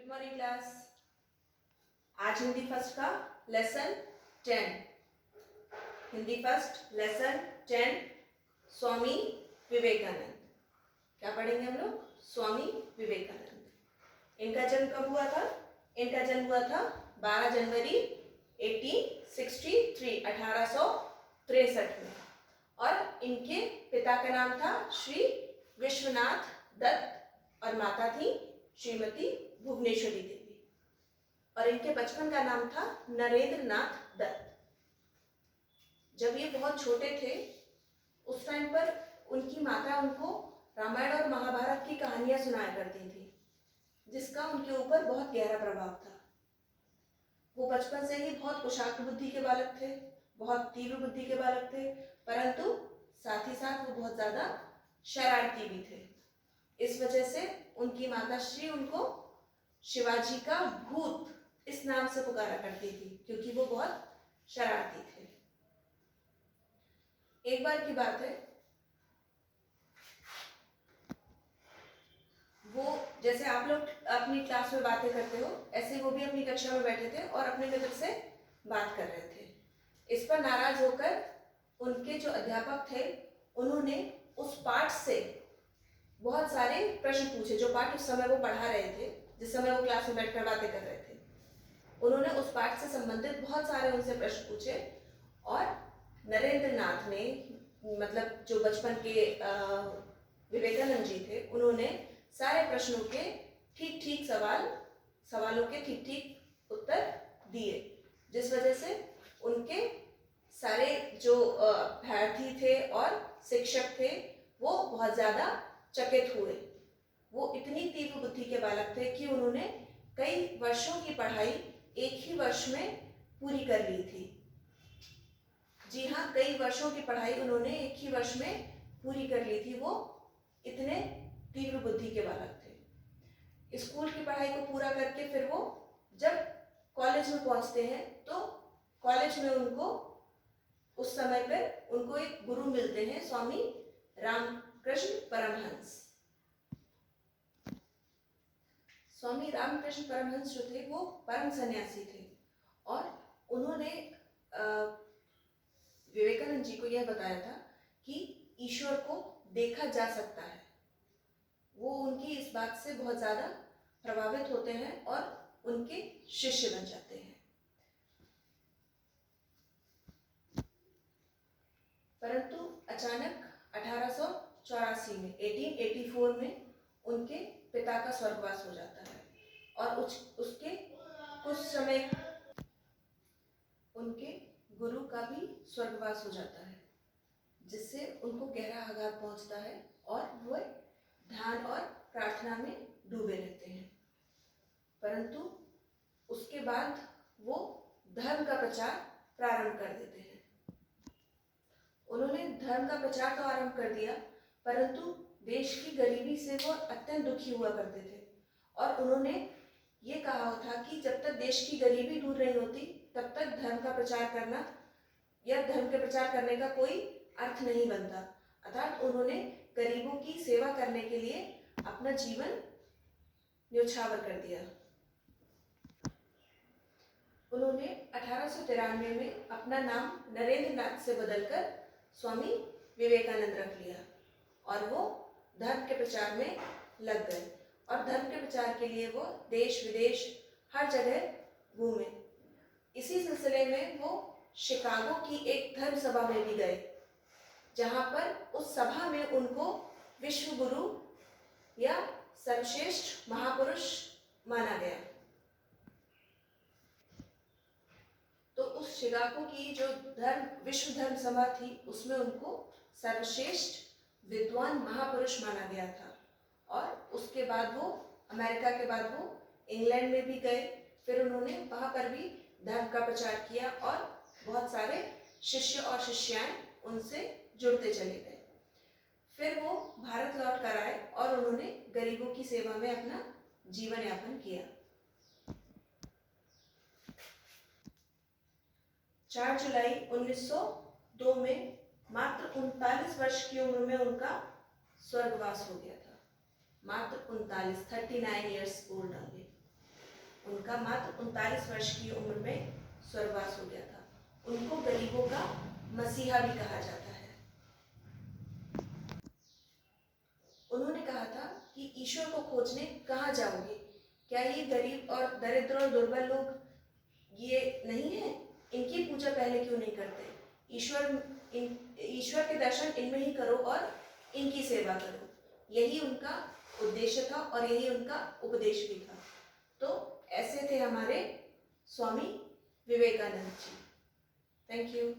Good morning class. आज Hindi first का lesson 10, Hindi first lesson 10 Swami Vivekananda. क्या पढ़ेंगे हम लोग? स्वामी विवेकानंद। इनका जन्म कब हुआ था? इनका जन्म हुआ था 12 जनवरी 1863 1863 में, और इनके पिता का नाम था श्री विश्वनाथ दत्त और माता थी श्रीमती भुवनेश्वरी देवी, और इनके बचपन का नाम था नरेंद्र नाथ दत्त। जब ये बहुत छोटे थे उस टाइम पर उनकी माता उनको रामायण और महाभारत की कहानियां सुनाया करती थी, जिसका उनके ऊपर बहुत गहरा प्रभाव था। वो बचपन से ही बहुत कुशाग्र बुद्धि के बालक थे, बहुत तीव्र बुद्धि के बालक थे, परंतु साथ ही साथ वो बहुत ज्यादा शरारती भी थे। इस वजह से उनकी माताश्री उनको शिवाजी का भूत इस नाम से पुकारा करती थी, क्योंकि वो बहुत शरारती थे। एक बार की बात है, वो जैसे आप लोग अपनी क्लास में बातें करते हो, ऐसे वो भी अपनी कक्षा में बैठे थे और अपने मित्र से बात कर रहे थे। इस पर नाराज होकर उनके जो अध्यापक थे उन्होंने उस पाठ से बहुत सारे प्रश्न पूछे। जो पाठ उस समय वो पढ़ा रहे थे, जिस समय वो क्लास में बैठकर बातें कर रहे थे, उन्होंने उस पाठ से संबंधित बहुत सारे उनसे प्रश्न पूछे, और नरेंद्र नाथ ने, मतलब जो बचपन के विवेकानंद जी थे, उन्होंने सारे प्रश्नों के ठीक सवालों के ठीक उत्तर दिए, जिस वजह से उनके सारे जो अभ्यर्थी थे और शिक्षक थे वो बहुत ज्यादा चकित हुए। वो इतनी तीव्र बुद्धि के बालक थे कि उन्होंने कई वर्षों की पढ़ाई एक ही वर्ष में पूरी कर ली थी। जी हाँ, कई वर्षों की पढ़ाई उन्होंने एक ही वर्ष में पूरी कर ली थी। वो इतने तीव्र बुद्धि के बालक थे। स्कूल की पढ़ाई को पूरा करके फिर वो जब कॉलेज में पहुंचते हैं तो कॉलेज में उनको उस समय पर उनको एक गुरु मिलते हैं, स्वामी रामकृष्ण परमहंस। स्वामी रामकृष्ण परमहंस जो थे वो परम सन्यासी थे, और उन्होंने विवेकानंद जी को यह बताया था कि ईश्वर को देखा जा सकता है। वो उनकी इस बात से बहुत ज्यादा प्रभावित होते हैं और उनके शिष्य बन जाते हैं। परंतु अचानक 1884 में 1884 में उनके पिता का स्वर्गवास हो जाता है, और उसके कुछ समय उनके गुरु का भी स्वर्गवास हो जाता है, जिससे उनको गहरा आघात पहुंचता है और वो ध्यान और प्रार्थना में डूबे रहते हैं। परंतु उसके बाद वो धर्म का प्रचार प्रारंभ कर देते हैं। उन्होंने धर्म का प्रचार तो आरंभ कर दिया, परंतु देश की गरीबी से वो अत्यंत दुखी हुआ करते थे, और उन्होंने ये कहा था कि जब तक देश की गरीबी दूर नहीं होती तब तक धर्म का प्रचार करना या धर्म के प्रचार करने का कोई अर्थ नहीं बनता। अर्थात उन्होंने गरीबों की सेवा करने के लिए अपना जीवन न्योछावर कर दिया। उन्होंने 1893 में अपना नाम नरेंद्र नाथ से बदलकर स्वामी विवेकानंद रख लिया, और वो धर्म के प्रचार में लग गए, और धर्म के प्रचार के लिए वो देश विदेश हर जगह घूमे। इसी सिलसिले में वो शिकागो की एक धर्म सभा में भी गए, जहां पर उस सभा में उनको विश्व गुरु या सर्वश्रेष्ठ महापुरुष माना गया। तो उस शिकागो की जो विश्व धर्म सभा थी उसमें उनको सर्वश्रेष्ठ विद्वान महापुरुष माना गया था, और उसके बाद वो अमेरिका के बाद वो इंग्लैंड में भी गए। फिर उन्होंने वहां पर भी धर्म का प्रचार किया, और बहुत सारे शिष्य और शिष्याएं उनसे जुड़ते चले गए। फिर वो भारत लौट कर आए और उन्होंने गरीबों की सेवा में अपना जीवन यापन किया। 4 जुलाई 1902 में मात्र 39 वर्ष की उम्र में उनका स्वर्गवास हो गया था। मात्र 39 39 ईयर्स ओल्ड। उनका मात्र 39 वर्ष की उम्र में स्वर्गवास हो गया था। उनको गरीबों का मसीहा भी कहा जाता है। उन्होंने कहा था कि ईश्वर को खोजने कहाँ जाओगे? क्या ये गरीब और दरिद्र और दुर्बल लोग ये नहीं है? इनकी पूजा पहले क्यों नहीं करते? ईश्वर के दर्शन इनमें ही करो और इनकी सेवा करो। यही उनका उद्देश्य था और यही उनका उपदेश भी था। तो ऐसे थे हमारे स्वामी विवेकानंद जी। Thank you.